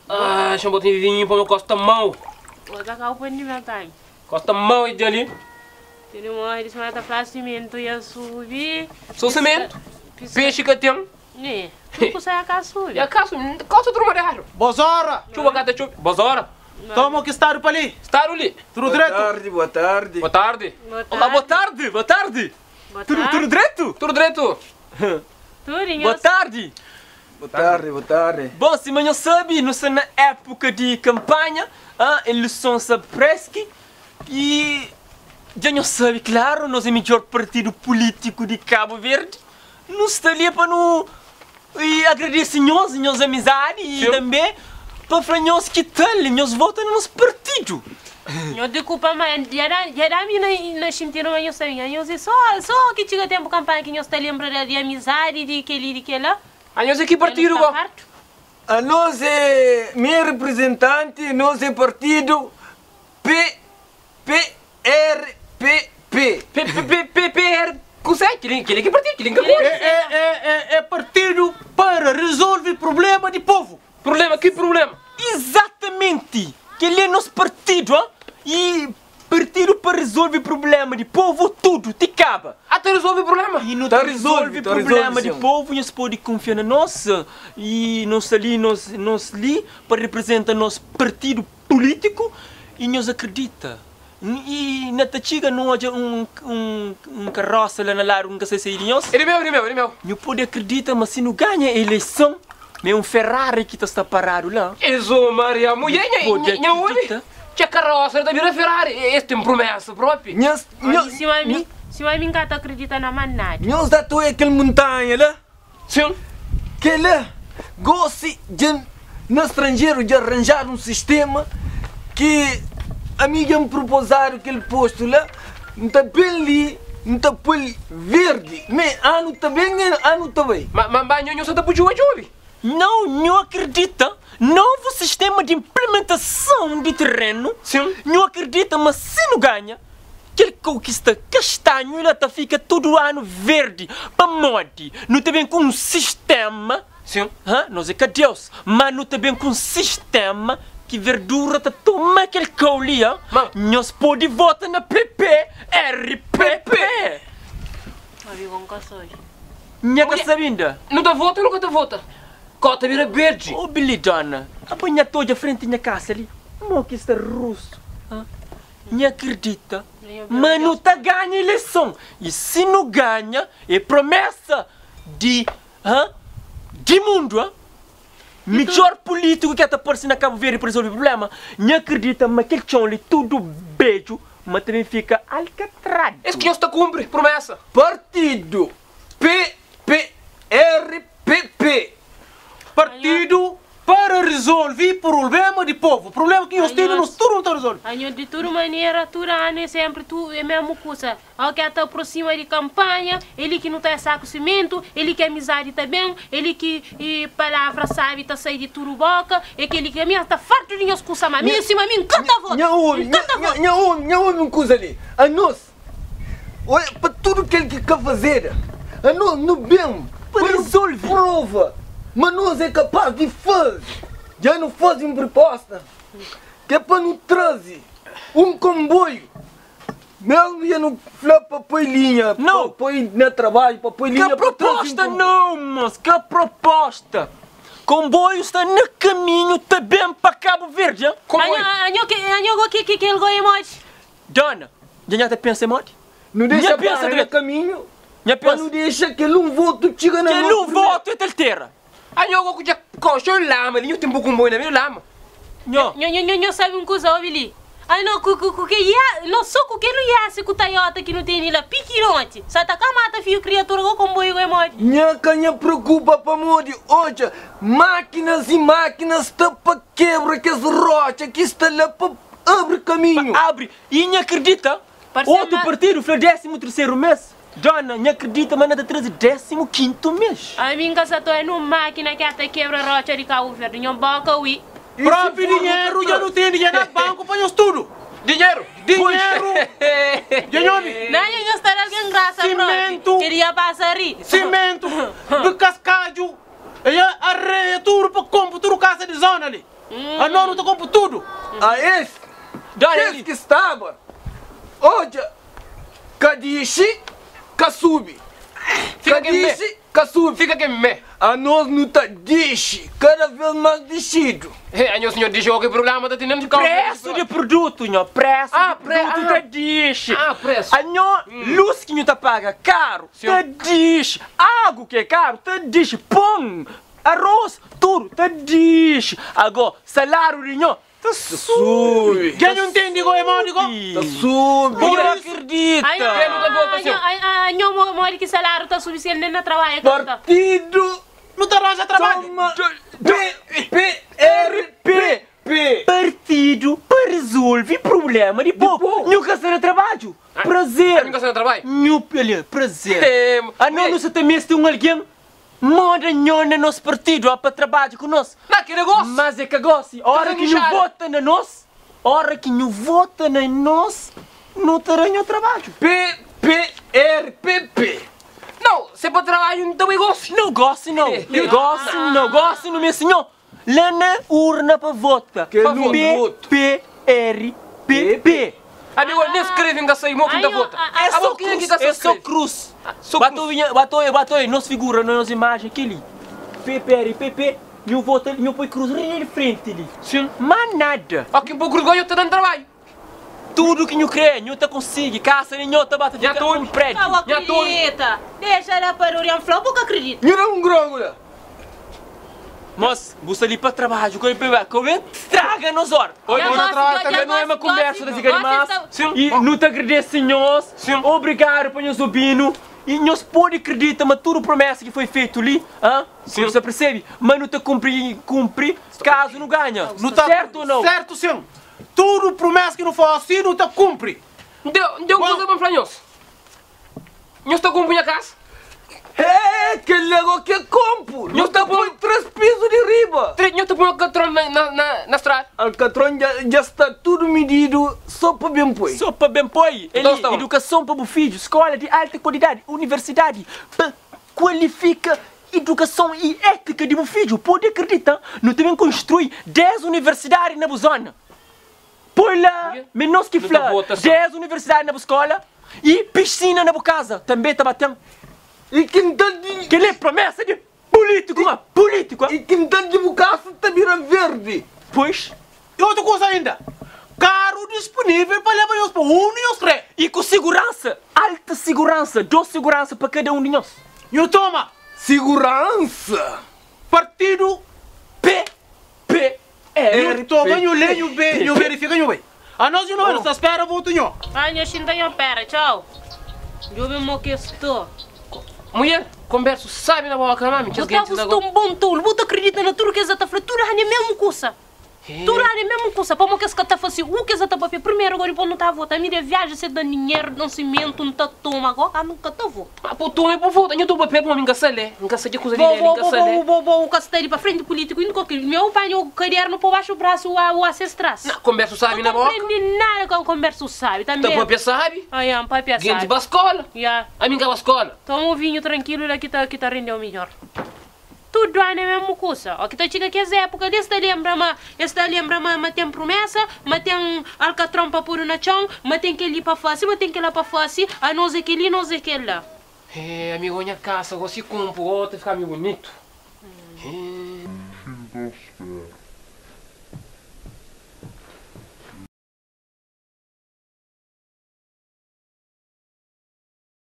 Ah, deixa eu botar vinho para meu costa mal. Vou tacar o pano de meu time. Costa mal e ali. Tem uma eles matam para cimento e eu subi. Sou cimento. Peixe que tem. Né? Tu sai a caçula. E a caça, costa do raro. Bozora! Chuva gata chuva. Bozora. Toma o que está para ali. Está ali. Tudo direito? Boa tarde. Boa tarde. Olá, boa tarde. Boa tarde. Tudo direito? Tudo direito. Turinho. Boa tarde. Boa tarde. Bom, se manhã sabe, nós estamos na época de campanha, eleições presque, e já não sabe, claro, nós é o melhor partido político de Cabo Verde. Nós estamos ali para nos agradecer nós amizade e também para falar nós que tal, nós votamos no nosso partido. Eu desculpa, mas já dá mim na sentiram eu sei, eu sei só que tinha tempo campanha que nós está lembrando de amizade de que lá. A nós é que partido go? A nós é meu representante, nós é partido PPRPP. PPR. Consegue? Que partido? É partido para resolver problema de povo. Problema? Que problema? Exatamente. Que ele é nosso partido, e partido para resolver problema de povo, tudo, te acaba. Até resolve o problema. E não resolve problema de povo, e nós podemos confiar na nossa. E nós ali para representar nosso partido político, e nós acredita. E na Tachiga não há um carroça lá na lar, um cacete de nós. Ele é meu. Não pode acreditar, mas se não ganha a eleição, é um Ferrari que está parado lá. Isso, Maria, mulher, não tinha carroça, da minha Ferrari. Este é uma promessa própria. Se vai me encanta acreditar na manada. Nós da tua aquele montanha lá. Sim. Que lá, gosta de no estrangeiro de arranjar um sistema que a amiga me propuseram aquele posto lá, não está bem ali, não está bem verde, mas ano também. Mas não está por jovem. Não acredita. Novo sistema de implementação de terreno. Sim. Não acredita, mas se não ganha, aquele conquista castanho, ele fica todo ano verde. Para morte, não tem bem com um sistema. Sim. Nós é que Deus, mas não tem bem com um sistema que verdura toma aquele caule. Nós pode votar na PPRPP. Mas com cações. Nha que sabinda? Nunca vota. Cota vira verde. Oh, bilidona. Apanha toda a frente da casa ali. Mo que está russo. Não acredita. Mas não está ganha a eleição. E se não ganha, é promessa de mundo. Melhor político que está aparecendo na Cabo Verde para resolver o problema. Não acredita, mas aquele chão ali tudo beijo, mas também fica alcatrado. É que está cumpre promessa. Partido PPRPP. Partido para resolver problema de povo. Problema que nós temos, nós tudo não está resolvido. De toda maneira, tudo é sempre é a mesma coisa. Alguém está aproxima de campanha, ele que não está saco cimento, ele que é amizade também, ele que palavra sabe, está sair de tudo boca, e que ele que está farto de nós coisas, mas mim encanta voto. Não houve uma coisa ali. A nós, olha, para tudo que ele quer fazer, a nós não bem, para resolver prova. Mas nós é capaz de fazer. Já não fazem proposta. Que é para nos trazer um comboio. Mesmo já não flá para pôr linha. Não. Para pôr na trabalho, para pôr linha. Que proposta não, moço. Que proposta. Comboio está no caminho também para Cabo Verde. Anho que ele gosta mais. Dona, já não pensa muito? Não deixa para no caminho. Para não deixar que ele voto chega na mão. Que ele voto é terra. Anho que já coxou lama, ele tem pouco boi na minha lama. Não sabe uma coisa, Billy. Não só que não é se o Toyota que não tem lá piquironte. Só tá camata fio criatura com comboio é morte. Não preocupa para morrer. Hoje máquinas e máquinas estão para quebra que as rochas que está lá para abrir caminho. Abre e não acredita. Outro partido foi 13º mês. Dona, não acredita, mas nada traz 15º mês. A minha casa é numa máquina que até quebra rocha de Cabo Verde. Não boca, ui. Próprio dinheiro, já não tem dinheiro no banco, põe tudo. Dinheiro! Não, eu estou alguém graça, cimento. Queria passar aí. Cimento, de cascalho, areia, tudo para A nós não te compro tudo. A esse que estava. Olha, Kadishi, Kasubi. Kadishi, Kasubi. Fica que me. A nós não tá dishi, cada vez mais descido. Aí o senhor diz que o programa está tendo de Preço de produto, nho. Preço Ah, de produto tá dish. preço. A nho, luz que nho tá paga caro, tá dish. Água que é caro, tá dish. Pão, arroz, tudo, tá dish. Agora, salário de nho, tá Sube. Quem não entende igual é mal, Tá sube. Por acredita. Anyo mori que salário tá suficiente nem na trabalho. Partido. não te arranja trabalho. Toma. PRP. Partido para resolver problema de povo. Nunca será trabalho. Prazer. Nunca será trabalho. Prazer. A não se tem mesmo um alguém. Manda nhona nosso partido para trabalhar conosco. Não, que negócio. Mas é que gosto. Hora que não vota na nós, hora que não vota na nós, não terá nenhum trabalho. PRPP. Não, se é para trabalho, não tem negócio. Não gosto, não. Não gosto, meu senhor. Lá na urna para votar. Que não voto. PRPP. Amigo, nem escreve em caça e moco da vota. É só cruz. Bato aí, nos figura, nas imagens aqui. PRPP, não vota, não põe cruz ali frente ali. Sim. Mas nada. Aqui um pouco de ganho está dando trabalho. Tudo que não crê, não tá consegue. Caça, não tá batendo um prédio. Não acredita. Deixa ela para o flor, porque acredita. Não é um grógula. Mas, você ali para trabalho, como estraga nos horas. Olha, não é uma conversa das igrejas. E não te agradeço, senhores. Obrigado por nos ouvindo. E nós podemos acreditar, mas tudo promessa que foi feito ali, você percebe? Mas não te cumpre caso não ganha. Não tá certo ou não? Certo, sim. Tudo promessa que não for assim, não te cumpre. Deu coisa para falar nós. Nós está com a casa. É, que legal que compro. Não está por 3 pisos de riba. Nós está com o catrão na estrada. O catrão já está tudo medido, só para bem põe. Só para bem põe. Educação para o filho, escola de alta qualidade, universidade, qualifica educação e ética de meu filho. Pode acreditar, não também construir 10 universidades na zona. Põe lá, menos que flor, 10 universidades na escola e piscina na casa. Também está batendo. E quintal de... Que é promessa de político, político. E quintal de bucaço está virando verde. Pois. E outra coisa ainda. Carro disponível para levar nós para e os três. E com segurança, alta segurança, dou segurança para cada um de nós. E o toma. Segurança. Partido PPR. Eu toma e o lê, e o verifica, e o bem. A nós não vamos espera o voto, não. Ai, eu sinto aí, pera, tchau. Eu me moquesto. Mulher, converso, sabe na boca, mami? Eu estou um bom tolo, você acredita na tudo que você está falando, tudo é a mesma coisa. Tudo é a mesma coisa, para que você está fazendo, o que você está fazendo, primeiro agora eu não está a votar, mira, viagem, você dá dinheiro, nascimento, não está toma, agora nunca está a votar. Ah, pô, toma, pô, volta, eu estou para pegar uma mingacelé, de coisa ali, mingacelé. Vou castar para frente político, meu pai, eu queria no por baixo o braço, o ancestrais. Não, converso, sabe na boca? Não aprendi nada com converso, sabe, também. Então, papai, sabe? Ai, papai, sabe. Gente, para a escola. A minha para a escola. Toma um vinho tranquilo, que tá rendendo melhor. Tudo é a mesma coisa. O que tu chega que essa época, esta lembra, mas tem promessa, mas tem alcatrão para pôr na chão, mas tem que ir para face, mas tem que ir lá para face, a nós aquele, nós aquele lá. É, amigo, minha casa, você compra outra, fica meio bonito.